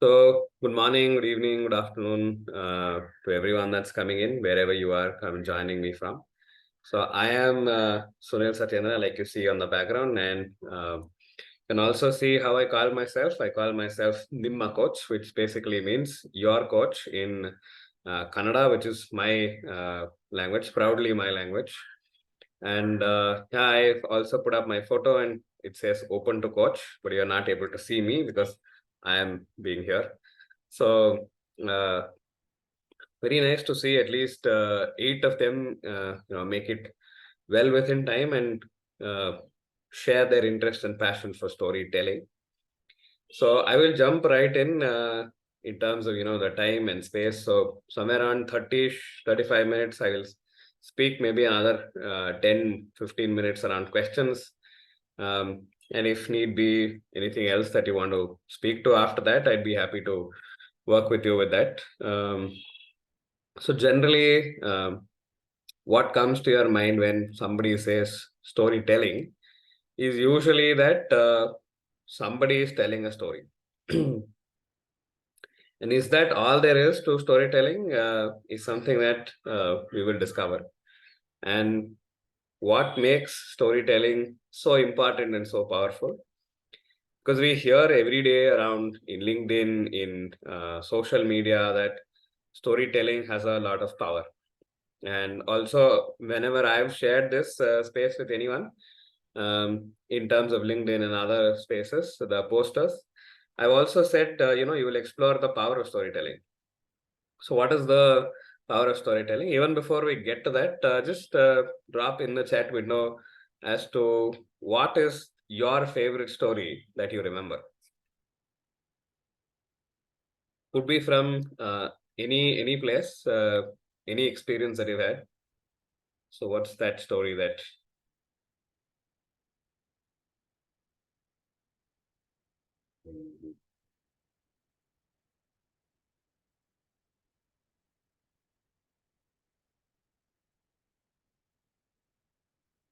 So, good morning, good evening, good afternoon to everyone that's coming in, wherever you are joining me from. So, I am Sunil Sathyendra, like you see on the background, and you can also see how I call myself. I call myself NimmaCoach, which basically means your coach in Kannada, which is my language, proudly my language. And yeah, I've also put up my photo and it says open to coach, but you're not able to see me because I am being here. So uh, very nice to see at least eight of them, make it well within time and uh, share their interest and passion for storytelling. So I will jump right in terms of the time and space. So somewhere around 30, 35 minutes, I will speak maybe another 10, 15 minutes around questions. And if need be anything else that you want to speak to after that, I'd be happy to work with you with that. So generally, what comes to your mind when somebody says storytelling is usually that somebody is telling a story. And is that all there is to storytelling? Is something that we will discover. And what makes storytelling so important and so powerful? Because we hear every day around in LinkedIn, in social media, that storytelling has a lot of power. And also, whenever I've shared this space with anyone, in terms of LinkedIn and other spaces, the posters, I've also said, you will explore the power of storytelling. So, what is the power of storytelling? Even before we get to that, just drop in the chat window as to what is your favorite story that you remember. Could be from any place, any experience that you've had. So, what's that story that?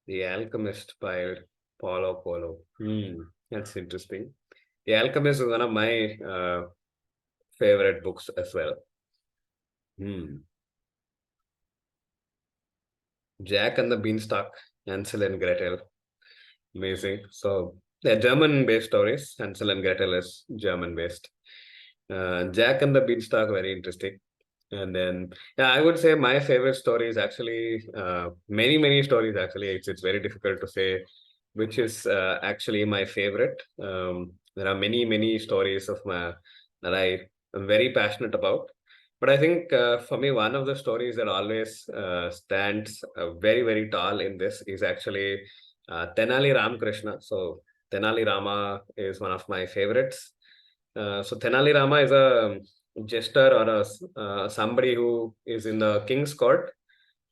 The Alchemist by Paulo Coelho. That's interesting. The Alchemist is one of my favorite books as well. Hmm. Jack and the Beanstalk, Hansel and Gretel. Amazing. So they're German-based stories. Hansel and Gretel is German-based. Jack and the Beanstalk, very interesting. And then, yeah, I would say my favorite story is actually many stories. Actually, it's very difficult to say which is actually my favorite. There are many stories of my that I am very passionate about. But I think for me, one of the stories that always stands very tall in this is actually Tenali Ramakrishna. So Tenali Rama is one of my favorites. So Tenali Rama is a jester or somebody who is in the king's court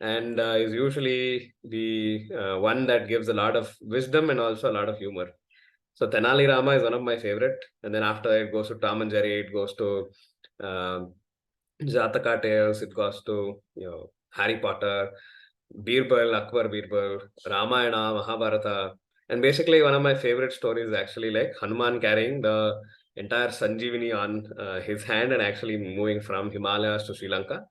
and is usually the one that gives a lot of wisdom and also a lot of humor. So Tenali Rama is one of my favorite. And then after that, it goes to Tom and Jerry, it goes to um Jataka Tales, it goes to Harry Potter, Birbal, Akbar Birbal, Ramayana, Mahabharata. And basically, one of my favorite stories is actually like Hanuman carrying the entire Sanjeevani on his hand and actually moving from Himalayas to Sri Lanka.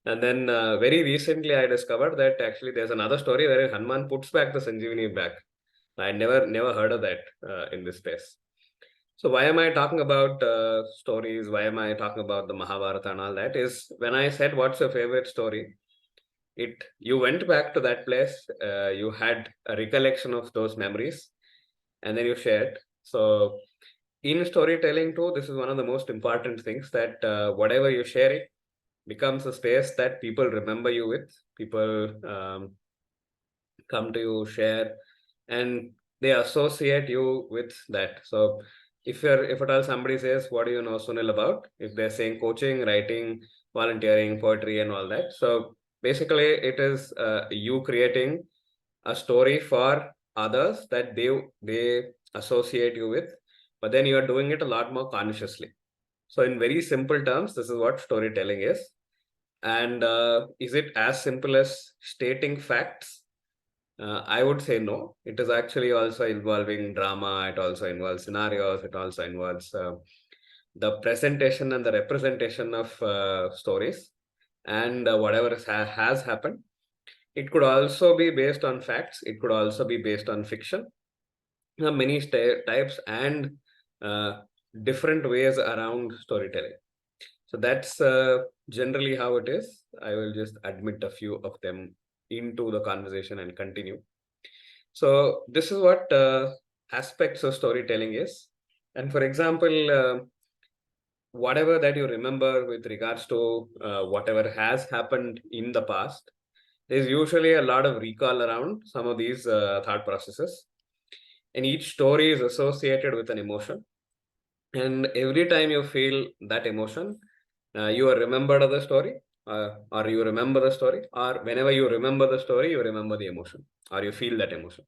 And then very recently, I discovered that actually there's another story where Hanuman puts back the Sanjeevani back. I never heard of that in this space. So why am I talking about stories? Why am I talking about the Mahabharata and all that? Is when I said, "What's your favorite story?" It you went back to that place. You had a recollection of those memories, and then you shared. So in storytelling too, this is one of the most important things that whatever you share it becomes a space that people remember you with. People come to you, share, and they associate you with that. So if at all somebody says, "What do you know Sunil about?" If they're saying coaching, writing, volunteering, poetry, and all that. So basically, it is you creating a story for others that they associate you with, but then you are doing it a lot more consciously. So in very simple terms, this is what storytelling is. And is it as simple as stating facts? I would say no. It is actually also involving drama. It also involves scenarios. It also involves the presentation and the representation of stories and whatever has happened. It could also be based on facts. It could also be based on fiction. Many types and uh, different ways around storytelling. So that's generally how it is. I will just admit a few of them into the conversation and continue. So this is what aspects of storytelling is. And for example, whatever that you remember with regards to whatever has happened in the past, there's usually a lot of recall around some of these thought processes. And each story is associated with an emotion. And every time you feel that emotion, you are remembered of the story, or you remember the story, or whenever you remember the story, you remember the emotion, or you feel that emotion.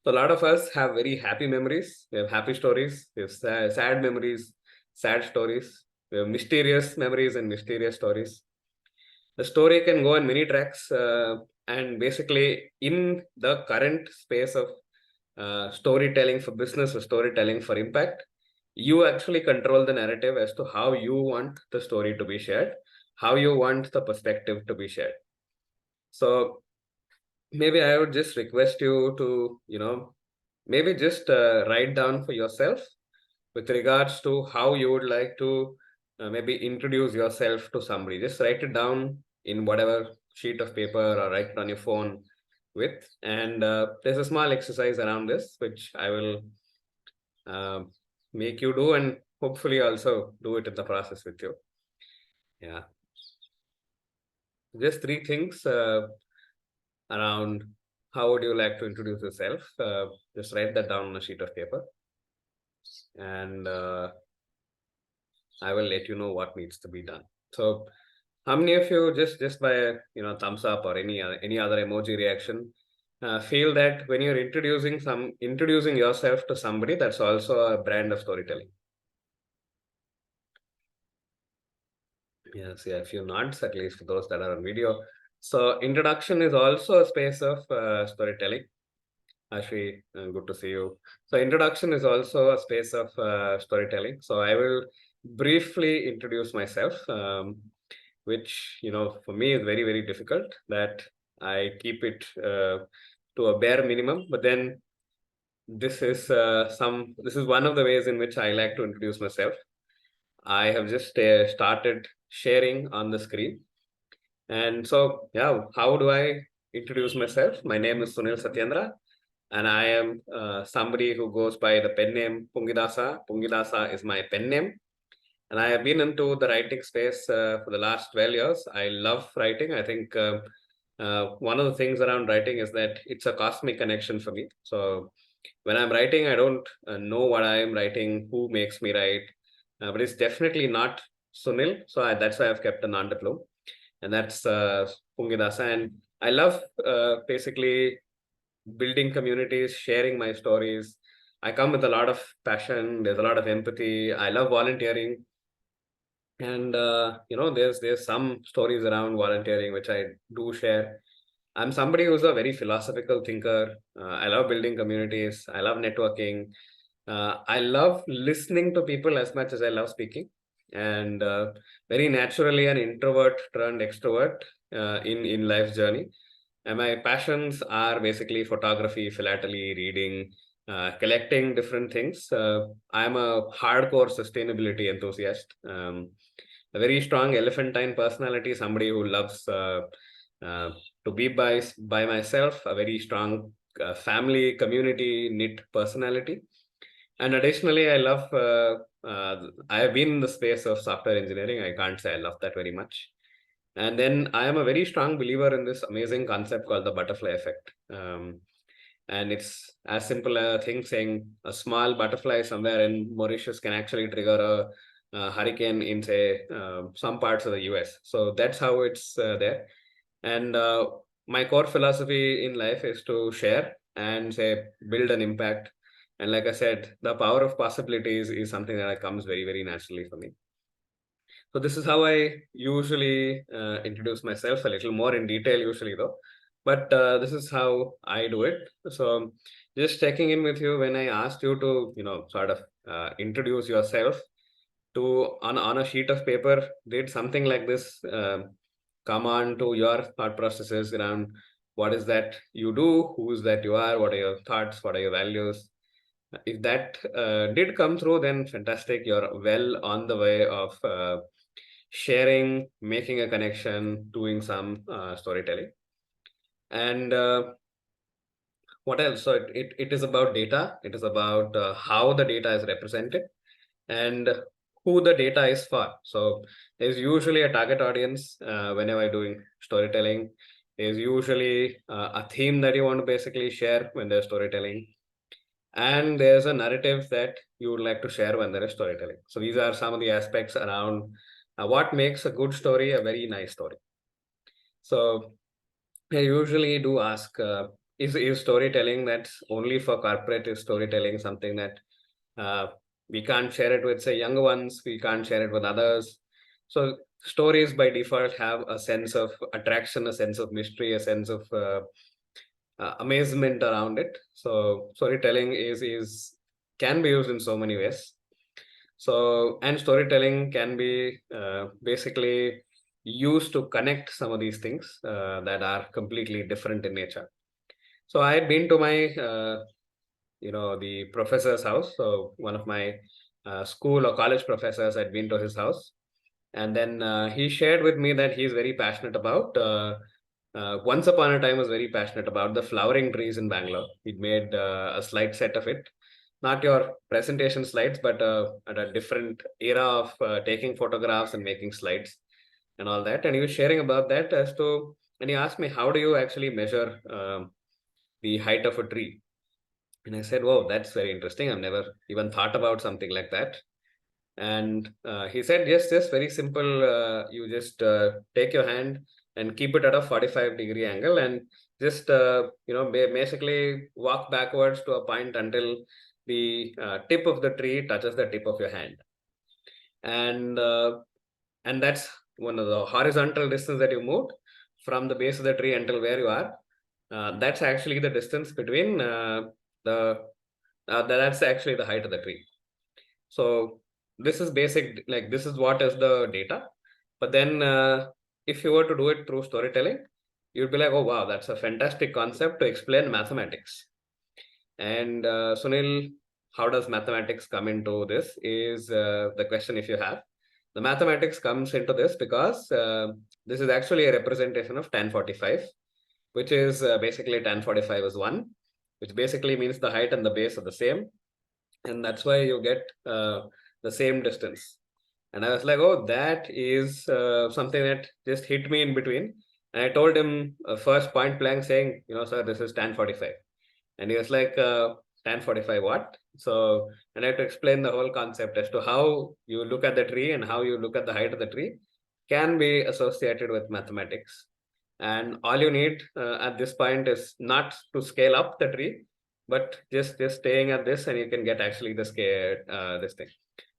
So a lot of us have very happy memories. We have happy stories. We have sad memories, sad stories. We have mysterious memories and mysterious stories. The story can go on many tracks, and basically in the current space of storytelling for business or storytelling for impact, you actually control the narrative as to how you want the story to be shared, how you want the perspective to be shared. So maybe I would just request you to, maybe just write down for yourself with regards to how you would like to maybe introduce yourself to somebody. Just write it down in whatever sheet of paper or write it on your phone with. And there's a small exercise around this, which I will uh, make you do and hopefully also do it in the process with you. Yeah. Just three things around how would you like to introduce yourself. Just write that down on a sheet of paper. And I will let you know what needs to be done. So how many of you just by thumbs up or any other emoji reaction feel that when you're introducing yourself to somebody, that's also a brand of storytelling? Yes, yeah, a few nods, at least for those that are on video. So introduction is also a space of storytelling. Ashwi, good to see you. So introduction is also a space of storytelling. So I will briefly introduce myself, which, for me is very, very difficult that I keep it to a bare minimum. But then this is one of the ways in which I like to introduce myself. I have just started sharing on the screen. And so, yeah, how do I introduce myself? My name is Sunil Sathyendra, and I am somebody who goes by the pen name Pungidasa. Pungidasa is my pen name, and I have been into the writing space for the last 12 years. I love writing. I think one of the things around writing is that it's a cosmic connection for me. So when I'm writing, I don't know what I am writing, who makes me write, but it's definitely not Sunil. So that's why I've kept a non-diploma, and that's Pungidasa. And I love basically building communities, sharing my stories. I come with a lot of passion. There's a lot of empathy. I love volunteering, and there's some stories around volunteering which I do share. I'm somebody who's a very philosophical thinker. I love building communities. I love networking. I love listening to people as much as I love speaking. And very naturally, an introvert turned extrovert in life's journey. And my passions are basically photography, philately, reading, collecting different things. I'm a hardcore sustainability enthusiast. A very strong elephantine personality, somebody who loves uh, to be by myself, a very strong family, community, knit personality. And additionally, I have been in the space of software engineering. I can't say I love that very much. And then I am a very strong believer in this amazing concept called the butterfly effect. And it's as simple a thing saying a small butterfly somewhere in Mauritius can actually trigger a hurricane in, say, some parts of the US. So that's how it's there. And my core philosophy in life is to share and say build an impact. And like I said, the power of possibilities is something that comes very, very naturally for me. So this is how I usually introduce myself, a little more in detail usually though. but this is how I do it. So just checking in with you when I asked you to, sort of introduce yourself to on a sheet of paper, did something like this come on to your thought processes around what is that you do, who is that you are, what are your thoughts, what are your values? If that did come through, then fantastic. You're well on the way of sharing, making a connection, doing some storytelling. And what else? So it is about data. It is about how the data is represented and who the data is for. So there's usually a target audience whenever doing storytelling. There's usually a theme that you want to basically share when there's storytelling. And there's a narrative that you would like to share when there is storytelling. So these are some of the aspects around what makes a good story a very nice story. So I usually do ask, is storytelling that's only for corporate? Is storytelling something that uh, we can't share it with, say, younger ones? We can't share it with others. So stories by default have a sense of attraction, a sense of mystery, a sense of amazement around it. So storytelling is can be used in so many ways. So and storytelling can be basically used to connect some of these things that are completely different in nature. So I had been to my the professor's house. So one of my school or college professors had been to his house, and then he shared with me that he's very passionate about. Once upon a time, was very passionate about the flowering trees in Bangalore. He'd made a slide set of it, not your presentation slides, but at a different era of taking photographs and making slides and all that. And he was sharing about that as to, and he asked me, how do you actually measure the height of a tree? And I said, "Whoa, that's very interesting. I've never even thought about something like that." And he said, "Yes, just very simple. You just take your hand and keep it at a 45-degree angle, and just basically walk backwards to a point until the tip of the tree touches the tip of your hand, and that's one of the horizontal distance that you moved from the base of the tree until where you are. That's actually the distance between the that's actually the height of the tree." So this is basic, like this is what is the data. But then if you were to do it through storytelling, you'd be like, oh, wow, that's a fantastic concept to explain mathematics. And Sunil, how does mathematics come into this is the question if you have. The mathematics comes into this because this is actually a representation of tan 45, which is basically tan 45 is 1, which basically means the height and the base are the same, and that's why you get the same distance. And I was like, oh, that is something that just hit me in between. And I told him first point blank saying, sir, this is tan 45. And he was like, tan 45 what? So, and I had to explain the whole concept as to how you look at the tree and how you look at the height of the tree can be associated with mathematics. And all you need at this point is not to scale up the tree, but just staying at this, and you can get actually the scale this thing.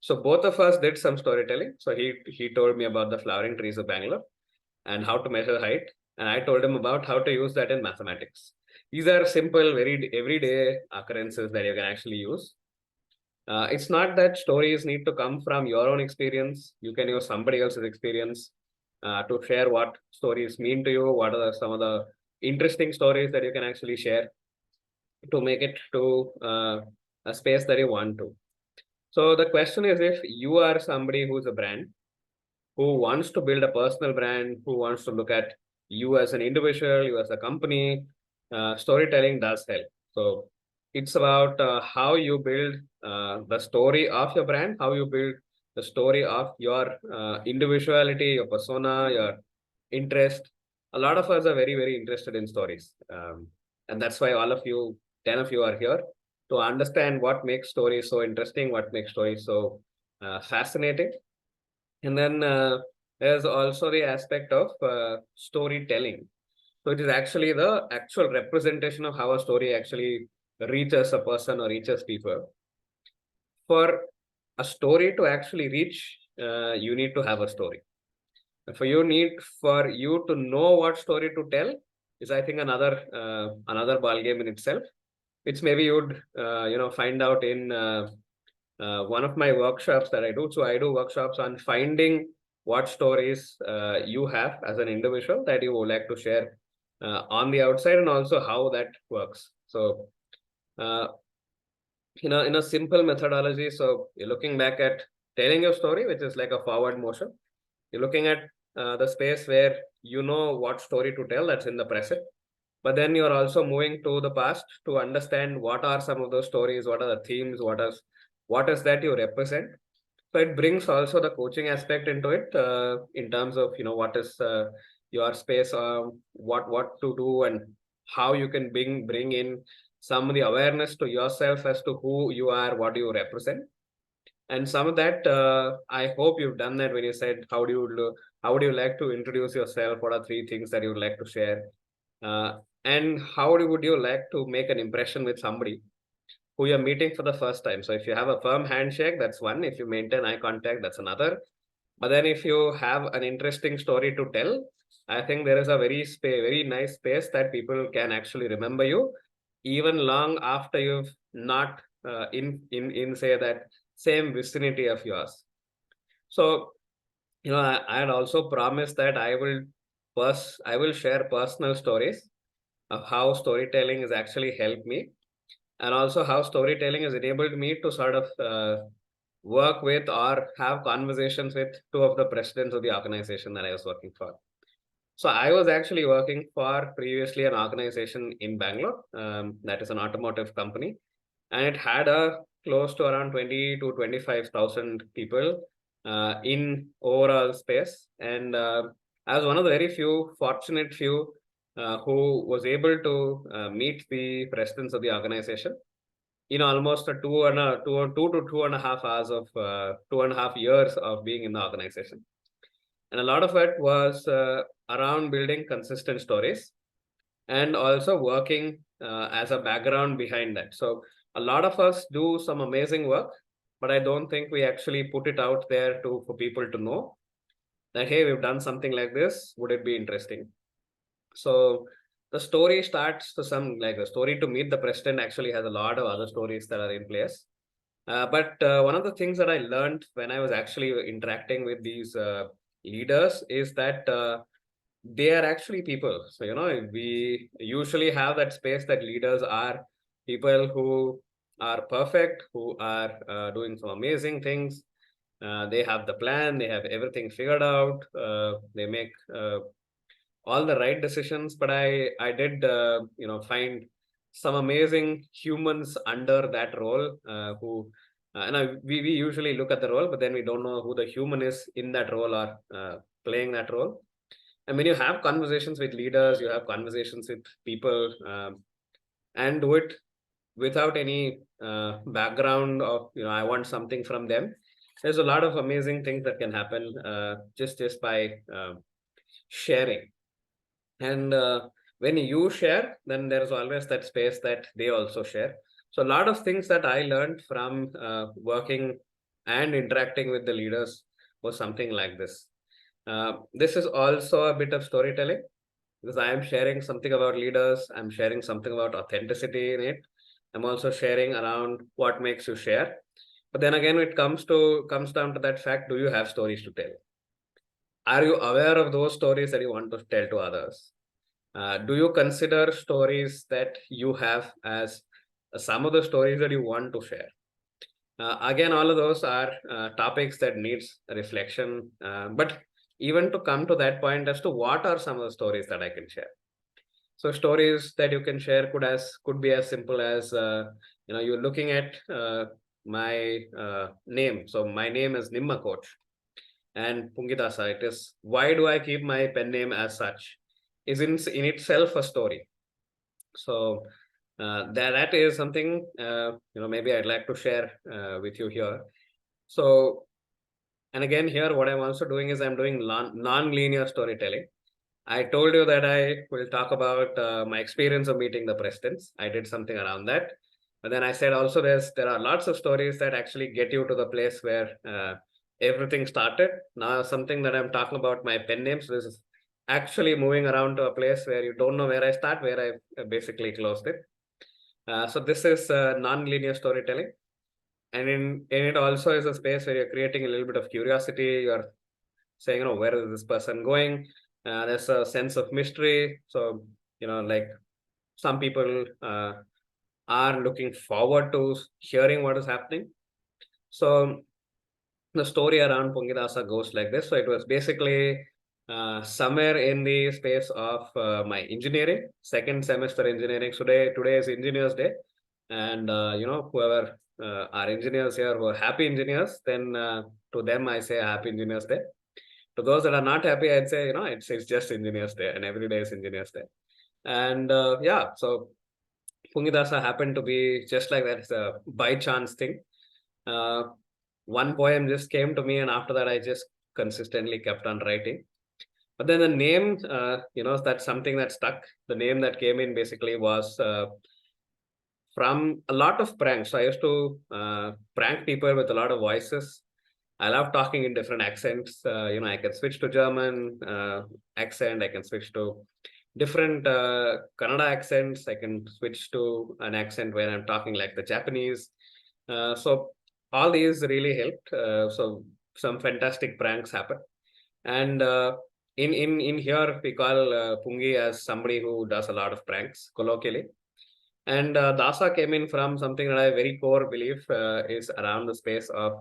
So both of us did some storytelling. So he told me about the flowering trees of Bangalore and how to measure height, and I told him about how to use that in mathematics. These are simple, very everyday occurrences that you can actually use. It's not that stories need to come from your own experience. You can use somebody else's experience to share what stories mean to you. What are some of the interesting stories that you can actually share to make it to a space that you want to. So the question is, if you are somebody who's a brand who wants to build a personal brand, who wants to look at you as an individual, you as a company, storytelling does help. So it's about how you build the story of your brand, how you build the story of your individuality, your persona, your interest. A lot of us are very, very interested in stories. And that's why all of you, 10 of you are here to understand what makes stories so interesting, what makes stories so fascinating. And then there's also the aspect of storytelling. So it is actually the actual representation of how a story actually reaches a person or reaches people. For a story to actually reach, you need to have a story. For you to know what story to tell, is I think another ball game in itself, which maybe you'd find out in one of my workshops that I do. So I do workshops on finding what stories you have as an individual that you would like to share on the outside, and also how that works. So uh, in a simple methodology, so you're looking back at telling your story, which is like a forward motion. You're looking at the space where you know what story to tell, that's in the present. But then you're also moving to the past to understand what are some of those stories, what are the themes, what is that you represent. So it brings also the coaching aspect into it, in terms of what is your space, what to do, and how you can bring in some of the awareness to yourself as to who you are, what do you represent. And some of that, I hope you've done that when you said how would you like to introduce yourself, what are three things that you would like to share, uh, and how would you like to make an impression with somebody who you're meeting for the first time. So if you have a firm handshake, that's one. If you maintain eye contact, that's another. But then if you have an interesting story to tell, I think there is a very nice space that people can actually remember you even long after you've not in say that same vicinity of yours. So I had also promised that I will share personal stories of how storytelling has actually helped me, and also how storytelling has enabled me to sort of work with or have conversations with two of the presidents of the organization that I was working for. So I was actually working for previously an organization in Bangalore, that is an automotive company, and it had a close to around 20 to 25,000 people in overall space. And I was one of the very fortunate few who was able to meet the presidents of the organization in almost a two to 2.5 hours of 2.5 years of being in the organization. And a lot of it was around building consistent stories, and also working as a background behind that. So a lot of us do some amazing work, but I don't think we actually put it out there for people to know that, hey, we've done something like this. Would it be interesting? So the story starts to some like the story to meet the president actually has a lot of other stories that are in place. But one of the things that I learned when I was actually interacting with these leaders is that they are actually people. So, we usually have that space that leaders are people who are perfect, who are doing some amazing things. They have the plan, they have everything figured out, they make all the right decisions. But I did find some amazing humans under that role, who we usually look at the role, but then we don't know who the human is in that role or playing that role. And when you have conversations with leaders, you have conversations with people, and do it without any background of I want something from them. There's a lot of amazing things that can happen just by sharing. And when you share, then there's always that space that they also share. So a lot of things that I learned from working and interacting with the leaders was something like this. This is also a bit of storytelling, because I am sharing something about leaders. I'm sharing something about authenticity in it. I'm also sharing around what makes you share. But then again, it comes down to that fact: do you have stories to tell? Are you aware of those stories that you want to tell to others? Do you consider stories that you have as some of the stories that you want to share? Again, all of those are topics that needs reflection. But even to come to that point as to what are some of the stories that I can share. So stories that you can share could be as simple as you're looking at my name. So my name is Nimma Coach, and Pungitasa. It is, why do I keep my pen name as such? Is in itself a story. So that is something maybe I'd like to share with you here. So, and again here, what I'm also doing is I'm doing non-linear storytelling. I told you that I will talk about my experience of meeting the presidents. I did something around that. But then I said also there are lots of stories that actually get you to the place where everything started. Now something that I'm talking about my pen names. This is actually moving around to a place where you don't know where I start, where I basically closed it. So this is non-linear storytelling. And in it also is a space where you're creating a little bit of curiosity. You're saying, where is this person going? There's a sense of mystery. So, like some people are looking forward to hearing what is happening. So the story around Pungidasa goes like this. So it was basically somewhere in the space of my engineering, second semester engineering. Today is Engineers Day, and whoever are engineers here who are happy engineers, then to them I say Happy Engineers Day. To those that are not happy, I'd say it's just Engineers Day, and every day is Engineers Day. And yeah, so Pungidasa happened to be just like that. It's a by chance thing. Uh, one poem just came to me, and after that, I just consistently kept on writing. But then the name, that's something that stuck. The name that came in basically was from a lot of pranks. So I used to prank people with a lot of voices. I love talking in different accents. I can switch to German accent. I can switch to different Kannada accents. I can switch to an accent where I'm talking like the Japanese. So all these really helped. So some fantastic pranks happen. And in here we call Pungi as somebody who does a lot of pranks colloquially. And Dasa came in from something that I very core believe is around the space of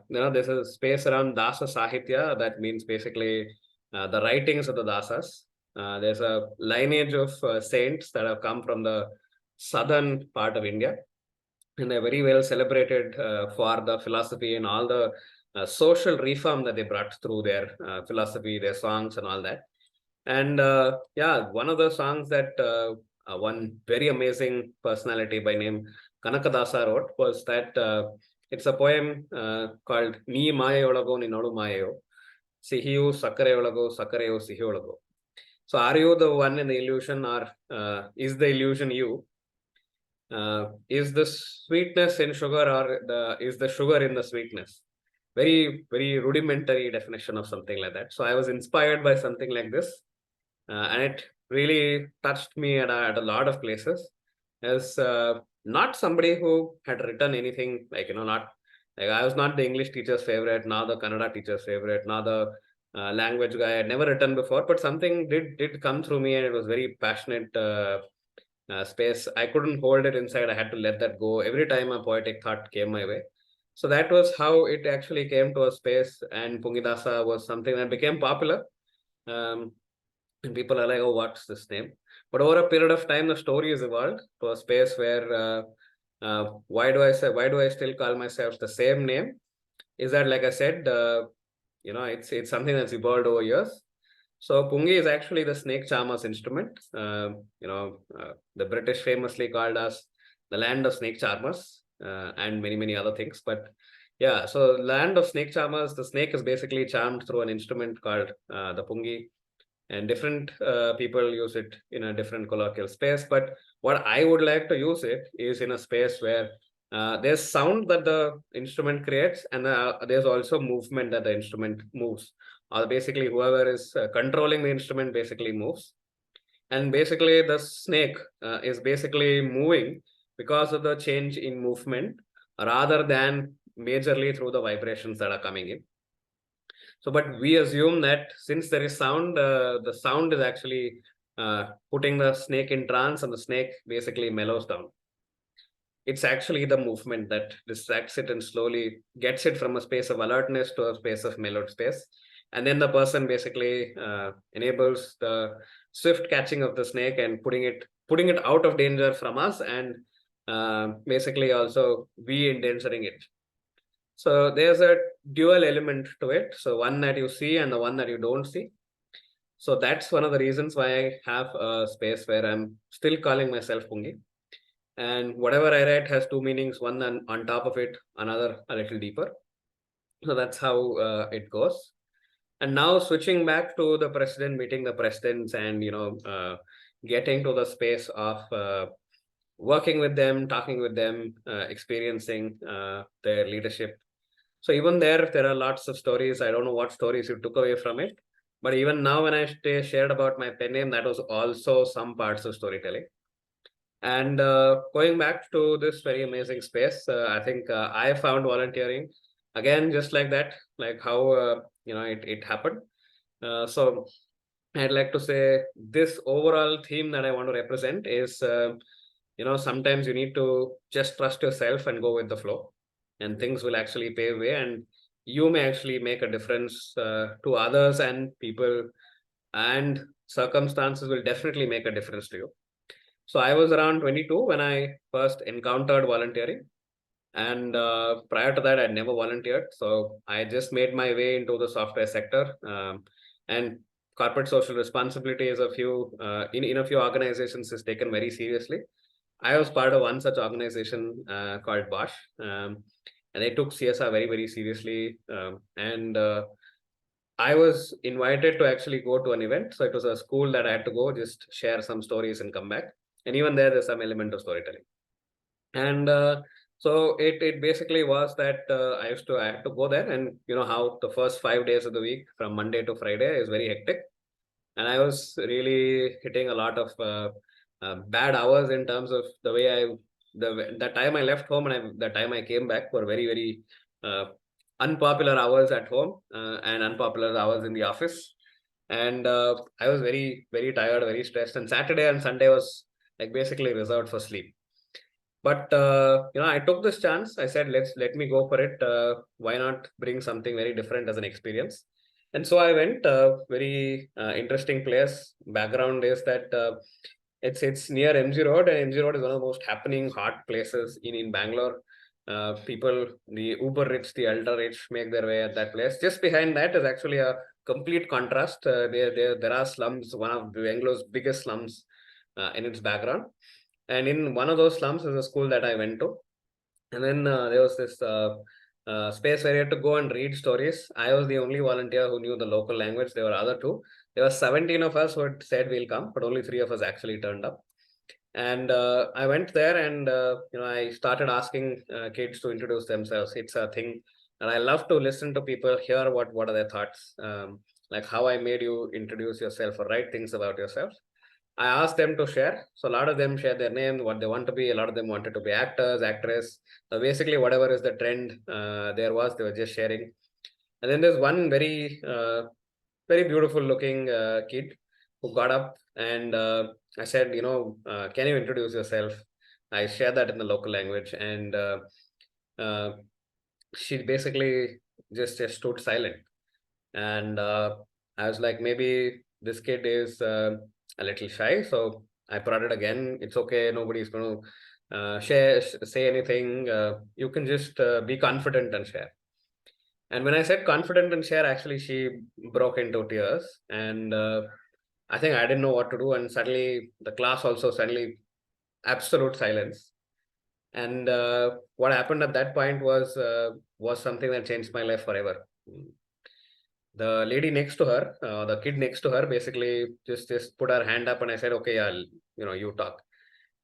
there's a space around Dasa Sahitya that means basically the writings of the Dasas. There's a lineage of saints that have come from the southern part of India, and they're very well celebrated for the philosophy and all the social reform that they brought through their philosophy, their songs, and all that. And yeah, one of the songs that one very amazing personality by name Kanakadasa wrote was that it's a poem called Ni Mayayolago Ni Nodu Mayayo, Sihiyu Sakareolago Sakareyo Sihiolago. So are you the one in the illusion, or is the illusion you? Is the sweetness in sugar, or is the sugar in the sweetness? Very, very rudimentary definition of something like that. So I was inspired by something like this, and it really touched me at a lot of places. As not somebody who had written anything like, not like I was not the English teacher's favorite, nor the Kannada teacher's favorite, nor the language guy. I had never written before, but something did come through me, and it was very passionate. Space. I couldn't hold it inside. I had to let that go every time a poetic thought came my way. So that was how it actually came to a space. And Pungidasa was something that became popular. Um, and people are like, oh, what's this name? But over a period of time, the story has evolved to a space where why do I still call myself the same name? Is that, like I said, it's something that's evolved over years. So Pungi is actually the snake charmer's instrument. The British famously called us the land of snake charmers and many, many other things. But yeah, so land of snake charmers, the snake is basically charmed through an instrument called the Pungi, and different people use it in a different colloquial space. But what I would like to use it is in a space where there's sound that the instrument creates, and there's also movement that the instrument moves, or basically whoever is controlling the instrument basically moves. And basically the snake is basically moving because of the change in movement rather than majorly through the vibrations that are coming in. So, but we assume that since there is sound, the sound is actually putting the snake in trance, and the snake basically mellows down. It's actually the movement that distracts it and slowly gets it from a space of alertness to a space of mellowed space. And then the person basically enables the swift catching of the snake and putting it out of danger from us, and basically also we endangering it. So there's a dual element to it. So one that you see and the one that you don't see. So that's one of the reasons why I have a space where I'm still calling myself Pungi. And whatever I write has two meanings, one on top of it, another a little deeper. So that's how it goes. And now switching back to the president, meeting the presidents, and getting to the space of working with them, talking with them, experiencing their leadership. So even there are lots of stories. I don't know what stories you took away from it, But even now, when I shared about my pen name, that was also some parts of storytelling. And going back to this very amazing space, I think I found volunteering again, just like that, like how it happened. So I'd like to say this overall theme that I want to represent is, sometimes you need to just trust yourself and go with the flow, and things will actually pave way, and you may actually make a difference to others and people, and circumstances will definitely make a difference to you. So I was around 22 when I first encountered volunteering. And prior to that, I'd never volunteered. So I just made my way into the software sector. And corporate social responsibility is in a few organizations is taken very seriously. I was part of one such organization called Bosch. And they took CSR very, very seriously. And I was invited to actually go to an event. So it was a school that I had to go, just share some stories and come back. And even there's some element of storytelling. And so it basically was that I had to go there, and you know how the first 5 days of the week from Monday to Friday is very hectic, and I was really hitting a lot of bad hours in terms of the time I left home and the time I came back were very, very uh, unpopular hours at home and unpopular hours in the office. And I was very, very tired, very stressed. And Saturday and Sunday was like basically reserved for sleep. But I took this chance. I said, let me go for it. Why not bring something very different as an experience? And so I went. Very interesting place. Background is that it's near MG Road, and MG Road is one of the most happening hot places in Bangalore. People, the uber rich, the ultra rich, make their way at that place. Just behind that is actually a complete contrast. There are slums. One of Bangalore's biggest slums in its background. And in one of those slums is a school that I went to. And then there was this space where you had to go and read stories. I was the only volunteer who knew the local language. There were other two. There were 17 of us who had said we'll come, but only three of us actually turned up. And I went there, and I started asking kids to introduce themselves. It's a thing, and I love to listen to people, hear what are their thoughts, like how I made you introduce yourself or write things about yourself. I asked them to share. So a lot of them shared their name, what they want to be. A lot of them wanted to be actors, actress. So basically, whatever is the trend they were just sharing. And then there's one very beautiful looking kid who got up, and I said, can you introduce yourself? I shared that in the local language, and uh, she basically just stood silent. And I was like, maybe this kid is a little shy. So I prodded again. It's okay. Nobody's going to say anything. You can just be confident and share. And when I said confident and share, actually, she broke into tears. And I think I didn't know what to do. And suddenly, the class also suddenly absolute silence. And what happened at that point was something that changed my life forever. The lady next to her, the kid next to her, basically just put her hand up, and I said, "Okay, you talk."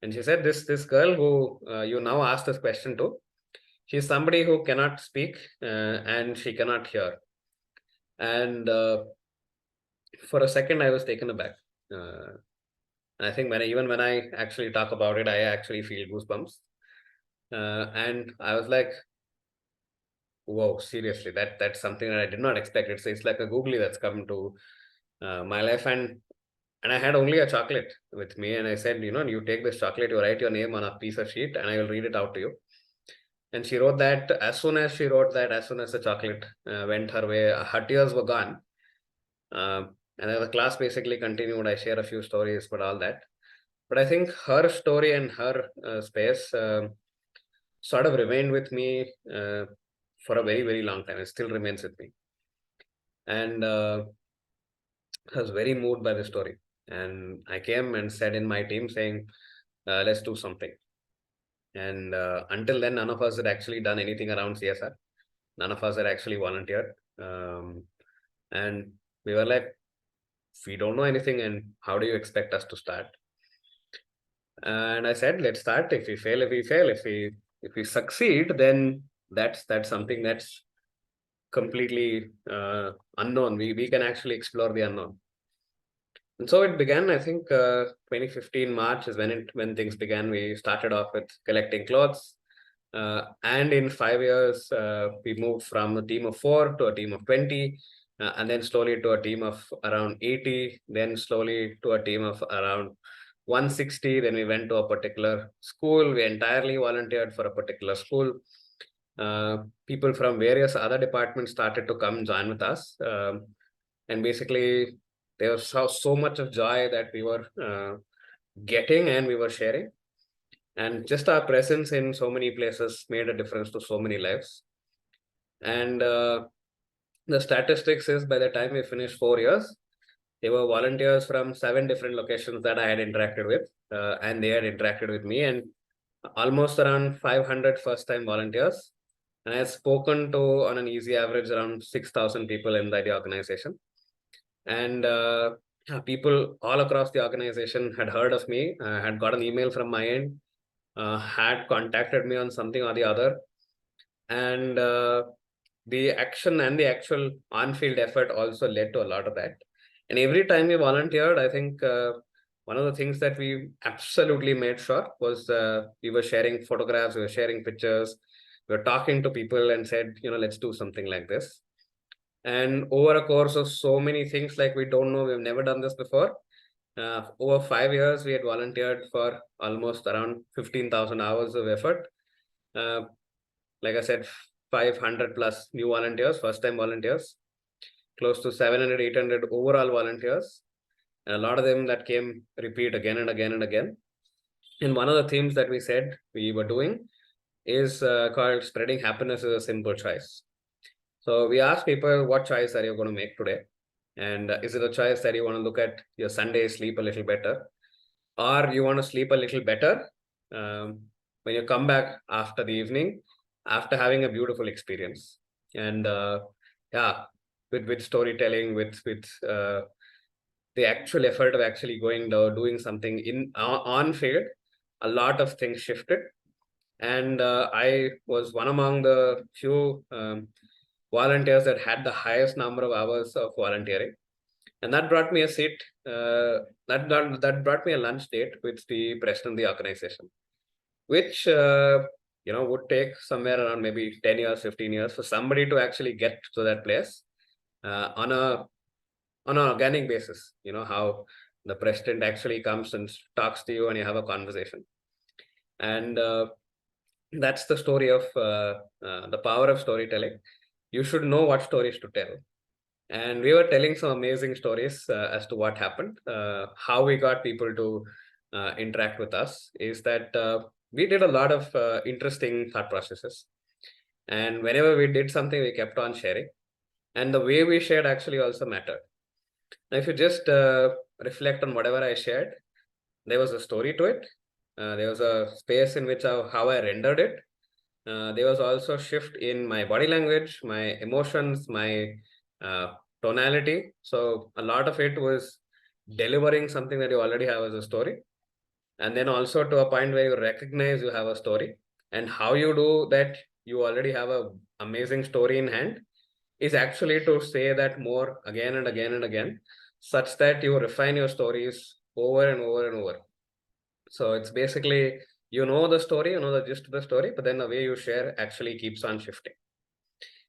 And she said, "This girl who you now asked this question to, she's somebody who cannot speak and she cannot hear." And for a second, I was taken aback. Uh, and I think even when I actually talk about it, I actually feel goosebumps. And I was like, "Whoa, seriously, that's something that I did not expect." It's like a googly that's come to my life. And I had only a chocolate with me, and I said, you take this chocolate, you write your name on a piece of sheet, and I will read it out to you. And she wrote that. As soon as she wrote that, as soon as the chocolate went her way, her tears were gone. And then the class basically continued. I share a few stories, but all that. But I think her story and her space sort of remained with me for a very, very long time. It still remains with me. And I was very moved by the story. And I came and said in my team saying, let's do something. And until then, none of us had actually done anything around CSR. None of us had actually volunteered. And we were like, we don't know anything, and how do you expect us to start? And I said, let's start. If we fail, if we fail. If we succeed, then that's something completely unknown. We can actually explore the unknown. And so it began. I think 2015 March is when things began. We started off with collecting clothes, and in 5 years we moved from a team of 4 to a team of 20, and then slowly to a team of around 80. Then slowly to a team of around 160. Then we went to a particular school. We entirely volunteered for a particular school. People from various other departments started to come join with us, and basically there was so much of joy that we were getting and we were sharing, and just our presence in so many places made a difference to so many lives. And the statistics is, by the time we finished 4 years, there were volunteers from 7 different locations that I had interacted with, and they had interacted with me, and almost around 500 first-time volunteers. And I had spoken to, on an easy average, around 6,000 people in the organization. And people all across the organization had heard of me, had got an email from my end, had contacted me on something or the other. And the action and the actual on-field effort also led to a lot of that. And every time we volunteered, I think one of the things that we absolutely made sure was we were sharing photographs, we were sharing pictures, we were talking to people and said, let's do something like this. And over a course of so many things, like we don't know, we've never done this before. Over 5 years, we had volunteered for almost around 15,000 hours of effort. Like I said, 500 plus new volunteers, first-time volunteers, close to 700, 800 overall volunteers. And a lot of them that came repeat again and again and again. And one of the themes that we said we were doing is called spreading happiness is a simple choice. So we asked people, what choice are you going to make today? And is it a choice that you want to look at your Sunday sleep a little better, or you want to sleep a little better when you come back after the evening, after having a beautiful experience? And yeah, with storytelling, with the actual effort of actually going there, doing something in on field, a lot of things shifted. And I was one among the few volunteers that had the highest number of hours of volunteering, and that brought me a seat. That brought me a lunch date with the president of the organization, which would take somewhere around maybe 10 years, 15 years for somebody to actually get to that place on an organic basis. How the president actually comes and talks to you and you have a conversation. And that's the story of the power of storytelling. You should know what stories to tell. And we were telling some amazing stories as to what happened. How we got people to interact with us is that we did a lot of interesting thought processes. And whenever we did something, we kept on sharing. And the way we shared actually also mattered. Now, if you just reflect on whatever I shared, there was a story to it. There was a space in which how I rendered it. There was also a shift in my body language, my emotions, my tonality. So a lot of it was delivering something that you already have as a story. And then also to a point where you recognize you have a story. And how you do that, you already have an amazing story in hand, is actually to say that more again and again and again, such that you refine your stories over and over and over. So it's basically, the story, the gist of the story, but then the way you share actually keeps on shifting.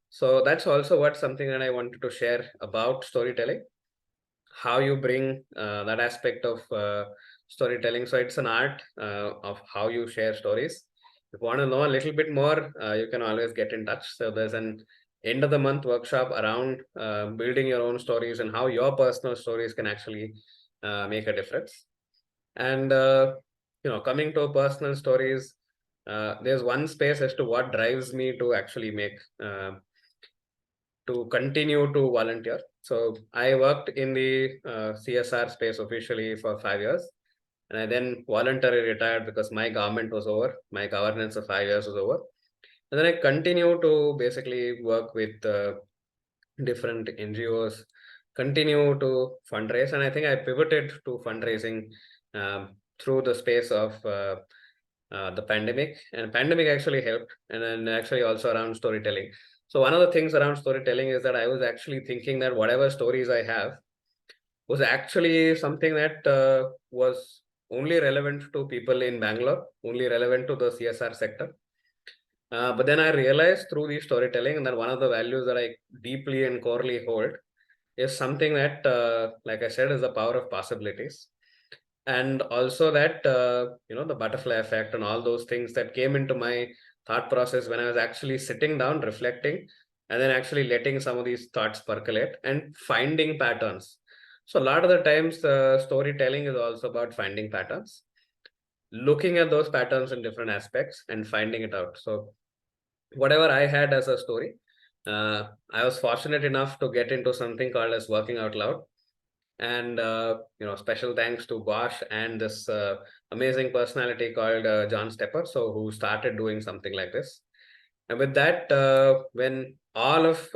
So that's also something that I wanted to share about storytelling, how you bring that aspect of storytelling. So it's an art of how you share stories. If you want to know a little bit more, you can always get in touch. So there's an end of the month workshop around building your own stories and how your personal stories can actually make a difference. And coming to personal stories, there's one space as to what drives me to actually make to continue to volunteer. So I worked in the CSR space officially for 5 years, and I then voluntarily retired because my government was over, my governance of 5 years was over. And then I continue to basically work with different NGOs, continue to fundraise, and I think I pivoted to fundraising through the space of the pandemic. And pandemic actually helped, and then actually also around storytelling. So one of the things around storytelling is that I was actually thinking that whatever stories I have was actually something that was only relevant to people in Bangalore, only relevant to the CSR sector. But then I realized through the storytelling, and that one of the values that I deeply and corely hold is something that, like I said, is the power of possibilities. And also that, the butterfly effect and all those things that came into my thought process when I was actually sitting down, reflecting, and then actually letting some of these thoughts percolate and finding patterns. So a lot of the times, storytelling is also about finding patterns, looking at those patterns in different aspects and finding it out. So whatever I had as a story, I was fortunate enough to get into something called as working out loud. And special thanks to Bosch and this amazing personality called John Stepper, so who started doing something like this. And with that, when all of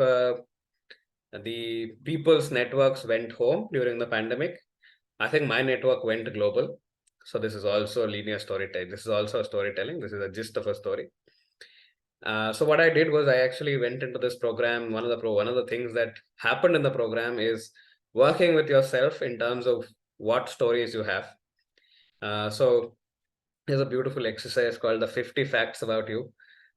the people's networks went home during the pandemic, I think my network went global. So this is also linear storytelling. This is also a storytelling. This is a gist of a story. So what I did was I actually went into this program. One of the things that happened in the program is working with yourself in terms of what stories you have. So there's a beautiful exercise called the 50 facts about you.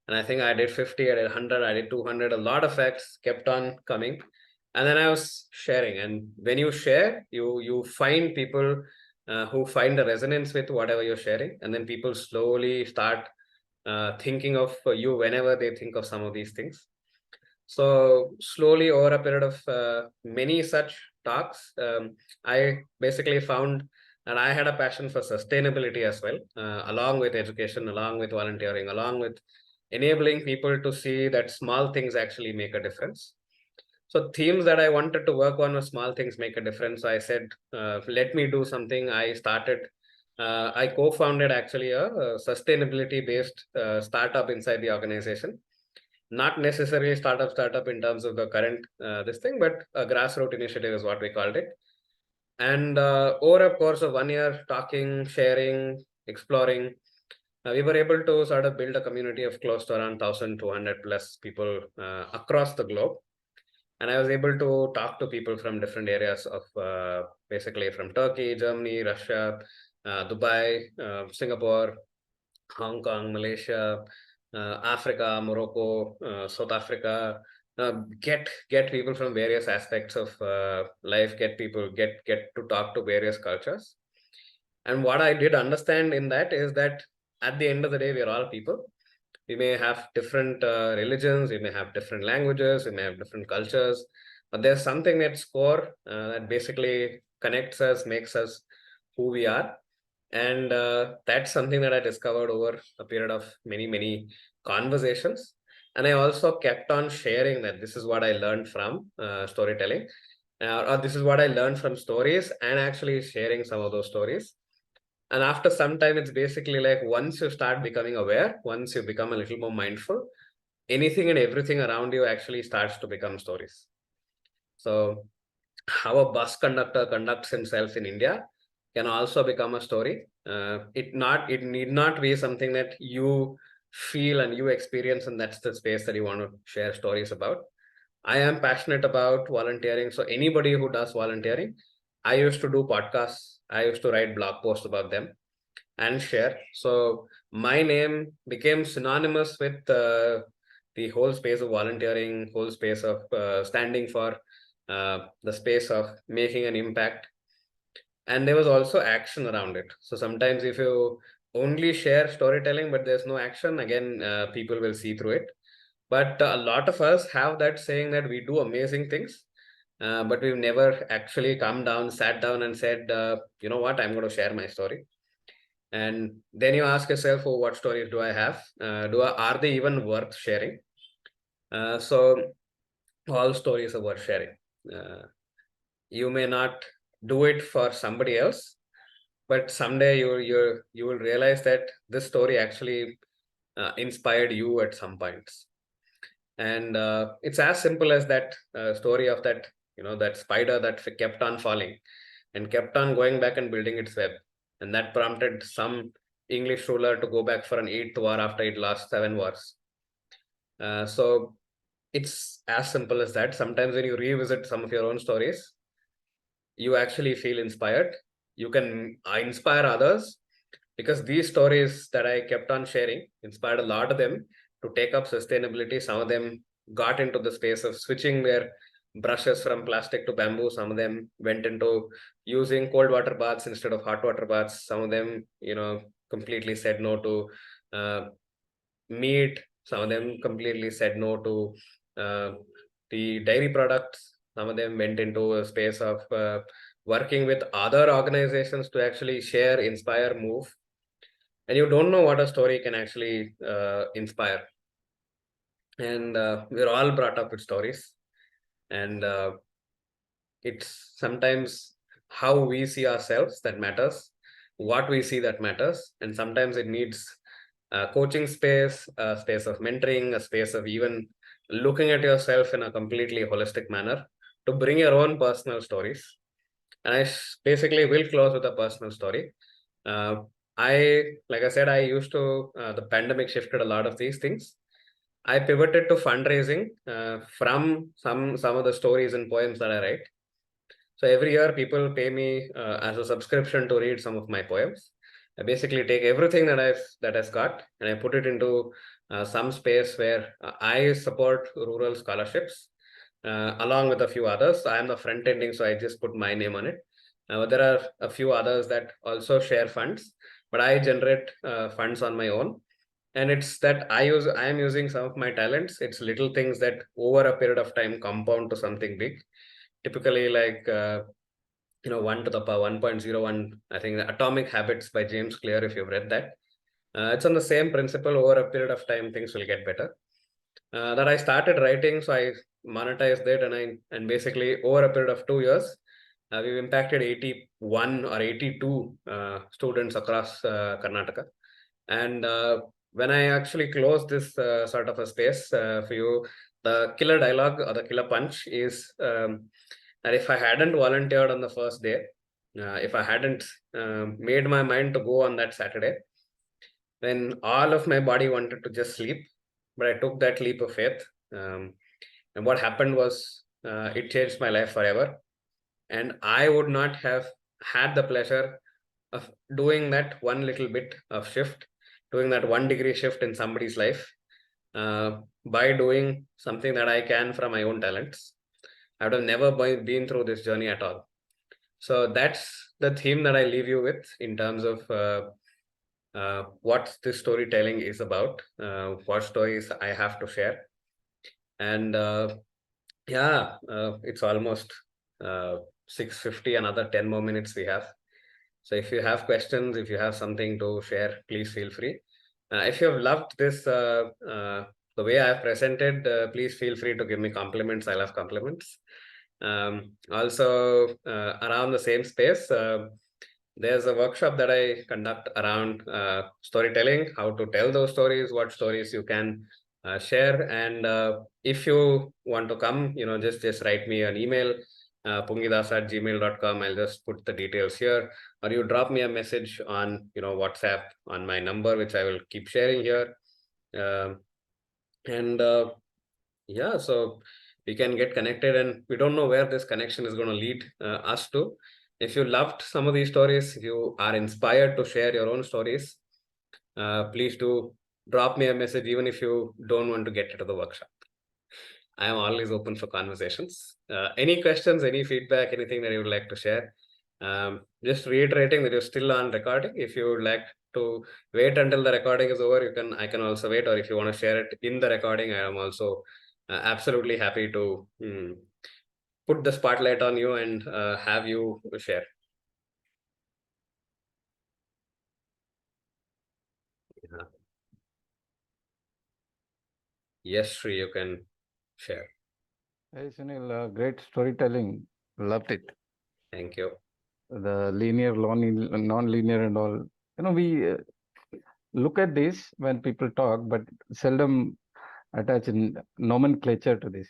And I think I did 50, I did 100, I did 200. A lot of facts kept on coming. And then I was sharing. And when you share, you find people who find a resonance with whatever you're sharing. And then people slowly start thinking of you whenever they think of some of these things. So slowly over a period of many such talks, I basically found that I had a passion for sustainability as well, along with education, along with volunteering, along with enabling people to see that small things actually make a difference. So themes that I wanted to work on were small things make a difference. I said, let me do something. I co-founded actually a sustainability-based startup inside the organization. Not necessarily startup in terms of the current this thing, but a grassroots initiative is what we called it. And over a course of 1 year, talking, sharing, exploring, we were able to sort of build a community of close to around 1,200 plus people across the globe. And I was able to talk to people from different areas of basically from Turkey, Germany, Russia, Dubai, Singapore, Hong Kong, Malaysia, Africa, Morocco, South Africa. Get people from various aspects of life. Get to talk to various cultures. And what I did understand in that is that at the end of the day, we are all people. We may have different religions, we may have different languages, we may have different cultures, but there's something that's core that basically connects us, makes us who we are. And that's something that I discovered over a period of many conversations. And I also kept on sharing that this is what I learned from storytelling, or this is what I learned from stories, and actually sharing some of those stories. And after some time, it's basically like once you start becoming aware, once you become a little more mindful, anything and everything around you actually starts to become stories. So how a bus conductor conducts himself in India can also become a story. It need not be something that you feel and you experience, and that's the space that you want to share stories about. I am passionate about volunteering. So anybody who does volunteering, I used to do podcasts. I used to write blog posts about them and share. So my name became synonymous with the whole space of volunteering, whole space of standing for the space of making an impact. And there was also action around it. So sometimes if you only share storytelling, but there's no action, again, people will see through it. But a lot of us have that saying that we do amazing things, but we've never actually come down, sat down and said, you know what, I'm going to share my story. And then you ask yourself, oh, what stories do I have? Are they even worth sharing? So all stories are worth sharing. Uh, you may not do it for somebody else, but someday you will realize that this story actually inspired you at some points. And it's as simple as that story of that that spider that kept on falling and kept on going back and building its web, and that prompted some English ruler to go back for an eighth war after it lost 7 wars. So it's as simple as that. Sometimes when you revisit some of your own stories, you actually feel inspired. You can inspire others, because these stories that I kept on sharing inspired a lot of them to take up sustainability. Some of them got into the space of switching their brushes from plastic to bamboo. Some of them went into using cold water baths instead of hot water baths. Some of them, completely said no to uh, meat. Some of them completely said no to uh, the dairy products. Some of them went into a space of working with other organizations to actually share, inspire, move. And you don't know what a story can actually inspire. And we're all brought up with stories. And it's sometimes how we see ourselves that matters, what we see that matters. And sometimes it needs a coaching space, a space of mentoring, a space of even looking at yourself in a completely holistic manner to bring your own personal stories. And basically will close with a personal story. Uh, like I said, I used to, the pandemic shifted a lot of these things. I pivoted to fundraising from some of the stories and poems that I write. So every year, people pay me as a subscription to read some of my poems. I basically take everything that I've got and I put it into some space where I support rural scholarships along with a few others. I am the front ending, so I just put my name on it. There are a few others that also share funds, but I generate funds on my own. And it's that I am using some of my talents. It's little things that over a period of time compound to something big. Typically, like 1 to the power 1.01, I think, the Atomic Habits by James Clear, if you've read that. It's on the same principle. Over a period of time, things will get better. That I started writing, so I monetized it, and basically over a period of 2 years, we've impacted 81 or 82 students across Karnataka. And when I actually close this sort of a space for you, the killer dialogue or the killer punch is that if I hadn't volunteered on the first day, if I hadn't made my mind to go on that Saturday, then all of my body wanted to just sleep. But I took that leap of faith. And what happened was it changed my life forever. And I would not have had the pleasure of doing that one little bit of shift, doing that 1 degree shift in somebody's life by doing something that I can from my own talents. I would have never been through this journey at all. So that's the theme that I leave you with in terms of what this storytelling is about, what stories I have to share. And it's almost 6:50, another 10 more minutes we have. So if you have questions, if you have something to share, please feel free. If you have loved this, the way I have presented, please feel free to give me compliments. I love compliments. Also, around the same space, there's a workshop that I conduct around storytelling, how to tell those stories, what stories you can share. And if you want to come, just write me an email, pungidas@gmail.com. I'll just put the details here, or you drop me a message on, WhatsApp on my number, which I will keep sharing here. And yeah, so we can get connected, and we don't know where this connection is going to lead us to. If you loved some of these stories, if you are inspired to share your own stories, please do drop me a message, even if you don't want to get into the workshop. I am always open for conversations. Any questions, any feedback, anything that you would like to share? Just reiterating that you're still on recording. If you would like to wait until the recording is over, I can also wait. Or if you want to share it in the recording, I am also absolutely happy to put the spotlight on you and have you share. Yeah. Yes, Sri, you can share. Hey Sunil, great storytelling. Loved it. Thank you. The linear, non-linear, and all. We look at this when people talk, but seldom attach nomenclature to this.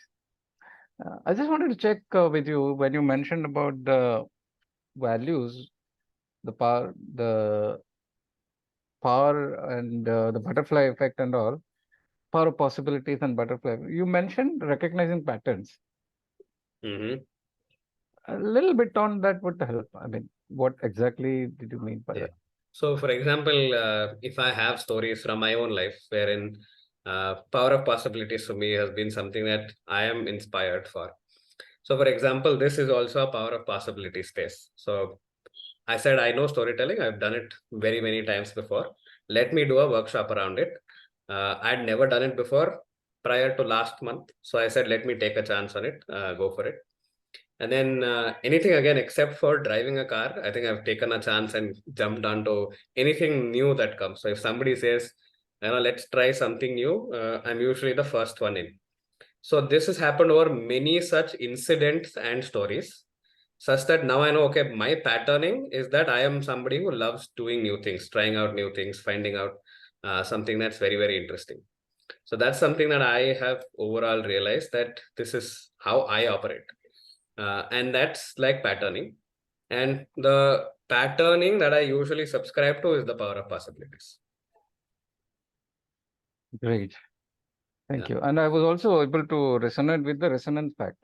I just wanted to check with you when you mentioned about the values, the power and the butterfly effect and all. power of possibilities and butterfly. You mentioned recognizing patterns. Mm-hmm. A little bit on that would help. I mean, what exactly did you mean by Yeah. that? So, for example, if I have stories from my own life wherein power of possibilities for me has been something that I am inspired for. So, for example, this is also a power of possibility space. So, I said, I know storytelling. I've done it very, many times before. Let me do a workshop around it. I'd never done it before prior to last month. So I said, let me take a chance on it, go for it. And then anything again, except for driving a car, I think I've taken a chance and jumped onto anything new that comes. So if somebody says, let's try something new, I'm usually the first one in. So this has happened over many such incidents and stories, such that now I know, okay, my patterning is that I am somebody who loves doing new things, trying out new things, finding out something that's very, very interesting. So that's something that I have overall realized that this is how I operate. And that's like patterning. And the patterning that I usually subscribe to is the power of possibilities. Great. Thank Yeah. you. And I was also able to resonate with the resonance fact.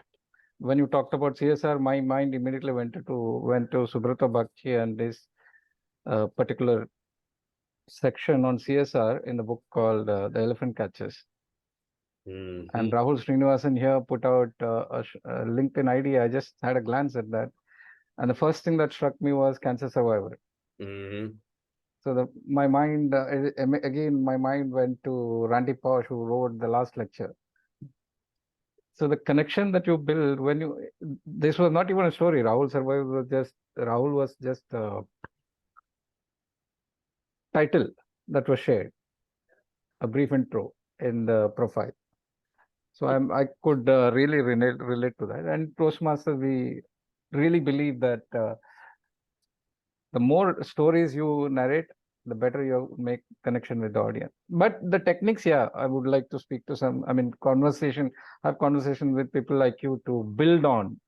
When you talked about CSR, my mind immediately went to Subrata Bakshi and this particular section on CSR in the book called The Elephant Catches. Mm-hmm. And Rahul Srinivasan here put out a LinkedIn ID. I just had a glance at that. And the first thing that struck me was cancer survivor. Mm-hmm. So my mind, again, my mind went to Randy Pausch, who wrote the last lecture. So the connection that you build when this was not even a story. Rahul was just a title that was shared, a brief intro in the profile. So I could really relate to that. And Toastmasters, we really believe that the more stories you narrate, the better you make connection with the audience. But the techniques, yeah, I would like to speak to some. I mean, have conversation with people like you to build on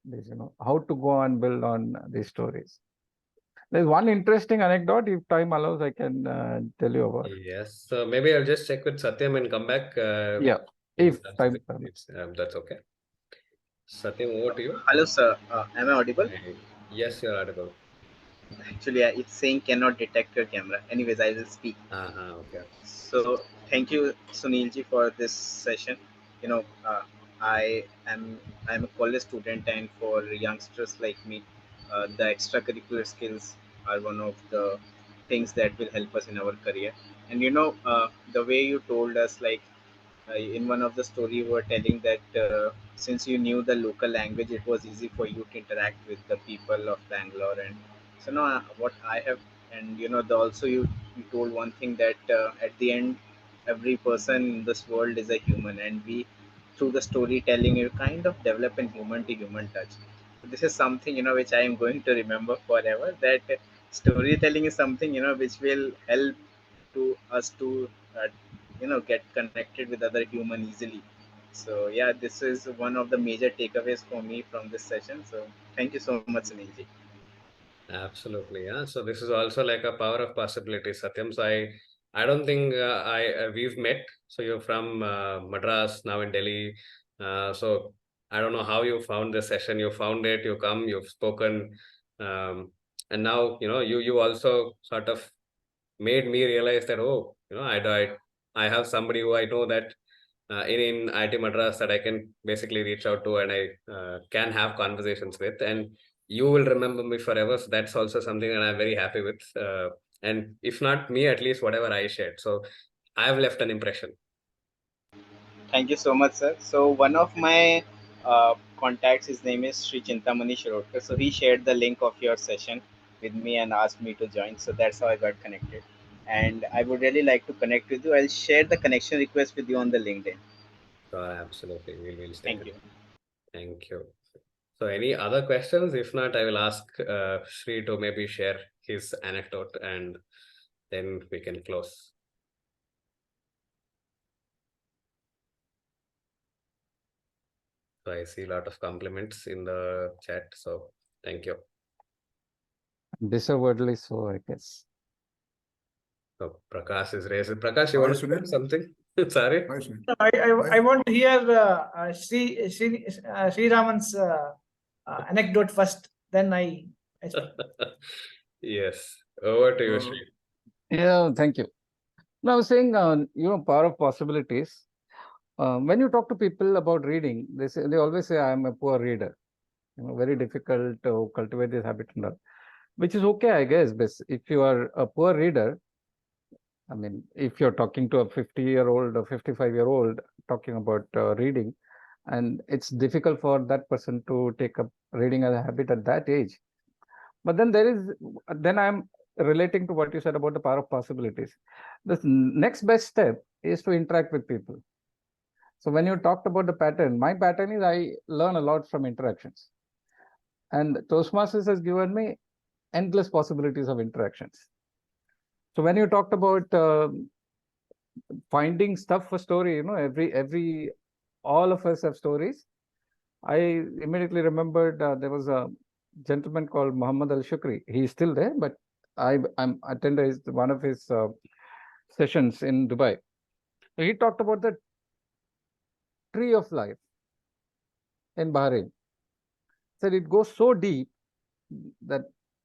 this. How to go and build on these stories. There's one interesting anecdote. If time allows, I can tell you about. Yes. So maybe I'll just check with Satyam and come back Yeah, if if time it's, that's okay. Satyam, over to you. Hello, sir. Am I audible? Yes, you're audible. Actually, it's saying cannot detect your camera. Anyways, I will speak. Okay. So, thank you, Sunilji, for this session. You know, I'm a college student, and for youngsters like me, the extracurricular skills are one of the things that will help us in our career. And the way you told us, like in one of the story you were telling that since you knew the local language, it was easy for you to interact with the people of Bangalore. And so now what I have, and also you told one thing that at the end, every person in this world is a human, and we, through the storytelling, you kind of develop a human to human touch. So this is something which I am going to remember forever, that storytelling is something which will help to us to uh, get connected with other human easily. So yeah, this is one of the major takeaways for me from this session. So thank you so much, Sunilji. Absolutely, yeah. So this is also like a power of possibilities, Satyam. So I don't think I we've met. So you're from Madras, now in Delhi. So I don't know how you found this session. You found it. You come. You've spoken, and now you also sort of made me realize that, oh, I have somebody who I know that in IT Madras that I can basically reach out to and I can have conversations with, and you will remember me forever. So that's also something that I'm very happy with. And if not me, at least whatever I shared. So I've left an impression. Thank you so much, sir. So one of my contacts, his name is Sri Chintamani Shirodkar. So he shared the link of your session with me and asked me to join. So that's how I got connected. And I would really like to connect with you. I'll share the connection request with you on the LinkedIn. So absolutely, we'll stay Thank you. connected. Thank you. So any other questions? If not, I will ask Sri to maybe share his anecdote and then we can close. So I see a lot of compliments in the chat. So thank you. Deservedly so, I guess. So Prakash is raised. Prakash, you Hi, want to say Sunil. something? Sorry? Why, Sunil? No, I want to hear Sri Raman's anecdote first. Then I speak. Yes. Over to you, Uh, Sri. Yeah, thank you. Now, I was saying, power of possibilities. When you talk to people about reading, they always say, "I'm a poor reader." Very difficult to cultivate this habit and all, which is okay, I guess. But if you are a poor reader, I mean, if you're talking to a 50-year-old or 55-year-old talking about reading, and it's difficult for that person to take up reading as a habit at that age. But then I'm relating to what you said about the power of possibilities. The next best step is to interact with people. So when you talked about the pattern, my pattern is I learn a lot from interactions. And Toastmasters has given me endless possibilities of interactions. So when you talked about finding stuff for story, all of us have stories. I immediately remembered there was a gentleman called Muhammad Al Shukri. He's still there, but I'm attended one of his sessions in Dubai. So he talked about the tree of life in Bahrain. Said it goes so deep that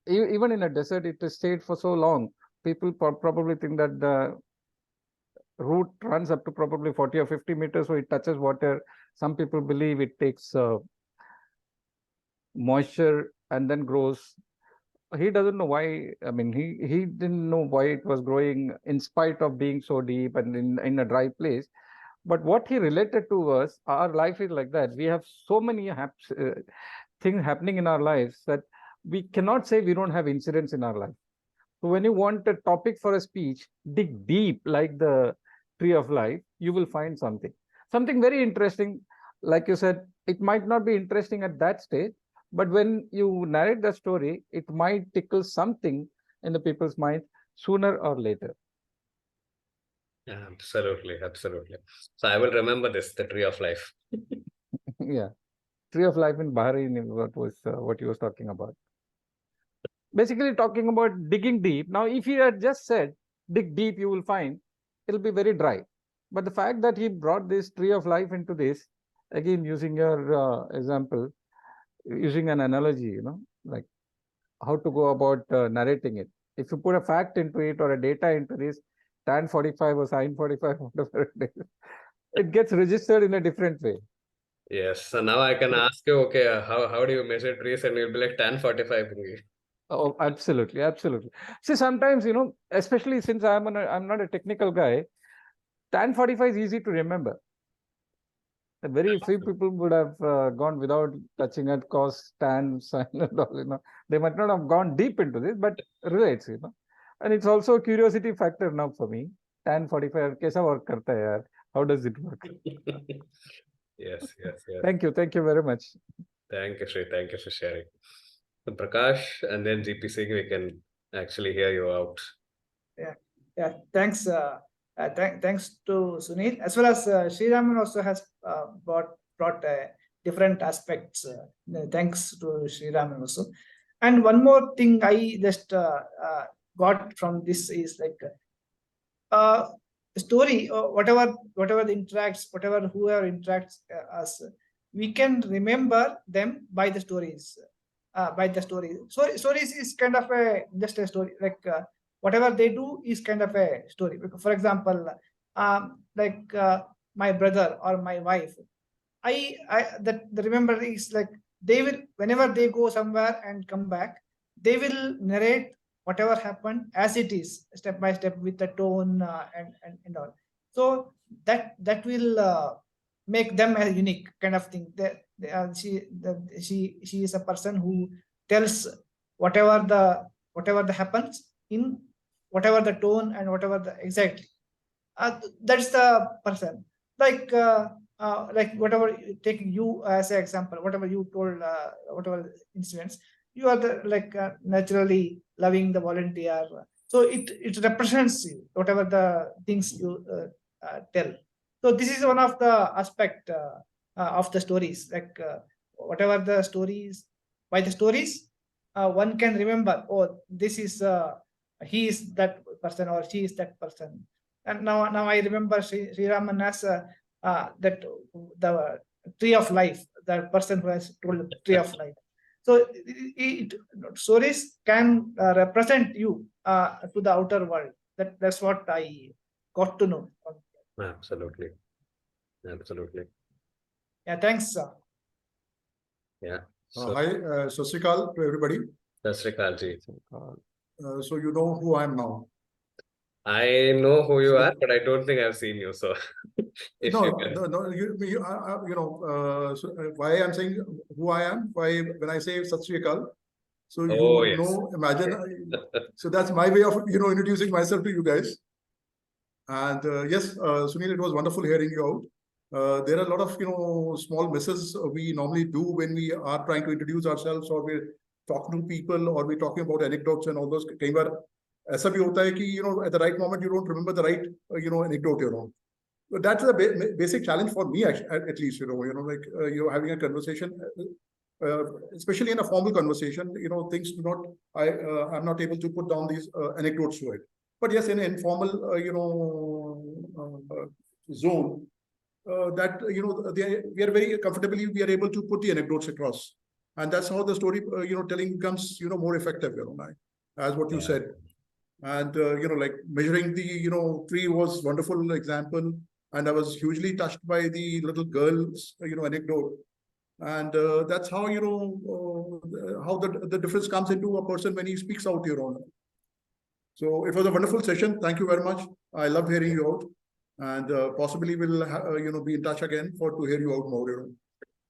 even in a desert, it is stayed for so long. People probably think that the root runs up to probably 40 or 50 meters, so it touches water. Some people believe it takes moisture and then grows. He doesn't know why. I mean, he didn't know why it was growing in spite of being so deep and in a dry place. But what he related to was our life is like that. We have so many things happening in our lives that we cannot say we don't have incidents in our life. So when you want a topic for a speech, dig deep like the tree of life, you will find something very interesting. Like you said, it might not be interesting at that stage, but when you narrate the story, it might tickle something in the people's mind sooner or later. Yeah, absolutely, absolutely. So I will remember this, the tree of life. Yeah, tree of life in Bahrain is what he was talking about. Basically talking about digging deep. Now, if he had just said dig deep, you will find it'll be very dry. But the fact that he brought this tree of life into this, again using your example, using an analogy, like how to go about narrating it. If you put a fact into it or a data into this, tan 45 or sin 45, whatever it is, it gets registered in a different way. Yes. So now I can ask you, okay, how do you measure trees? And you'll be like tan 45 only. Oh, absolutely, absolutely. See, sometimes, especially since I'm not a technical guy, tan 45 is easy to remember. Very few people would have gone without touching at cause, tan, sign, and all. They might not have gone deep into this, but relates. And it's also a curiosity factor now for me. Tan 45, kaisa work karta hai yaar? How does it work? Yes, yes, yes. Thank you very much. Thank you, Sri. Thank you for sharing. So Prakash and then GP Singh, we can actually hear you out. Yeah. Thanks. Thanks to Sunil, as well as Sri Raman also has brought different aspects. Thanks to Sri Raman also. And one more thing I just got from this is like story, or whatever the interacts, whoever interacts us, we can remember them by the stories. By the story. Stories is kind of just a story. Like whatever they do is kind of a story. For example, my brother or my wife, the remember is like they will, whenever they go somewhere and come back, they will narrate whatever happened as it is, step by step, with the tone and all. So that will make them a unique kind of thing. She is a person who tells whatever the happens in whatever the tone and whatever the exactly. That's the person. Like whatever, take you as an example, whatever you told, whatever incidents, you are naturally loving the volunteer. So it represents you, whatever the things you tell. So this is one of the aspect of the stories. Like whatever the stories, by the stories, one can remember, oh, this is he is that person or she is that person. And now I remember Sri Raman as that the tree of life, the person who has told the tree of life. So stories can represent you to the outer world. That's what I got to know. Absolutely. Absolutely. Yeah, thanks. Yeah. So, Hi, Sat Sri Akal to everybody. Sat Sri Akal ji. So you know who I am now. I know who you are, but I don't think I've seen you. So, if No, you can. why I'm saying who I am? Why when I say Sat Sri Akal, so you Oh, would yes. know, imagine. So that's my way of introducing myself to you guys. And yes, Sunil, it was wonderful hearing you out. There are a lot of small misses we normally do when we are trying to introduce ourselves, or we're talking to people, or we're talking about anecdotes and all those. कई बार ऐसा भी होता है कि at the right moment you don't remember the right anecdote. But that's a basic challenge for me, at least. Like having a conversation, especially in a formal conversation, things do not. I'm not able to put down these anecdotes to it. But yes, in an informal, zone, that we are very comfortably, we are able to put the anecdotes across, and that's how the story telling becomes more effective. As what you said, and like measuring the tree was wonderful example, and I was hugely touched by the little girl's anecdote, and that's how how the difference comes into a person when he speaks out. So it was a wonderful session. Thank you very much. I loved hearing you out, and possibly we'll be in touch again to hear you out more.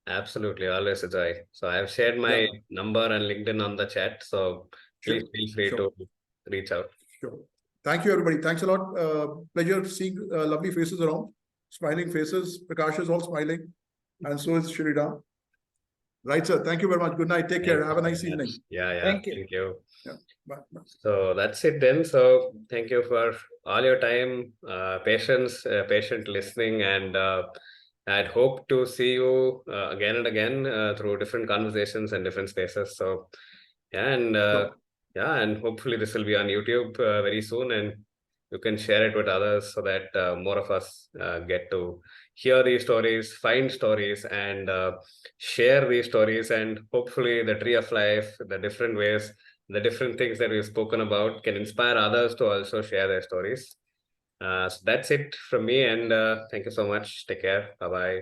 Absolutely, always a joy. So I've shared my number and LinkedIn on the chat. So please feel free to reach out. Sure. Thank you, everybody. Thanks a lot. Pleasure seeing lovely faces around, smiling faces. Prakash is all smiling, and so is Shriram. Right, sir. Thank you very much. Good night. Take care. Have a nice evening. Yeah. Thank you. Thank you. Yeah. Bye. So that's it then. So thank you for all your time, patience, patient listening, and I'd hope to see you again and again through different conversations and different spaces. So and hopefully this will be on YouTube very soon, and you can share it with others so that more of us get to hear these stories, find stories, and share these stories, and hopefully the tree of life, the different ways, the different things that we've spoken about can inspire others to also share their stories. So that's it from me, and thank you so much. Take care. Bye-bye.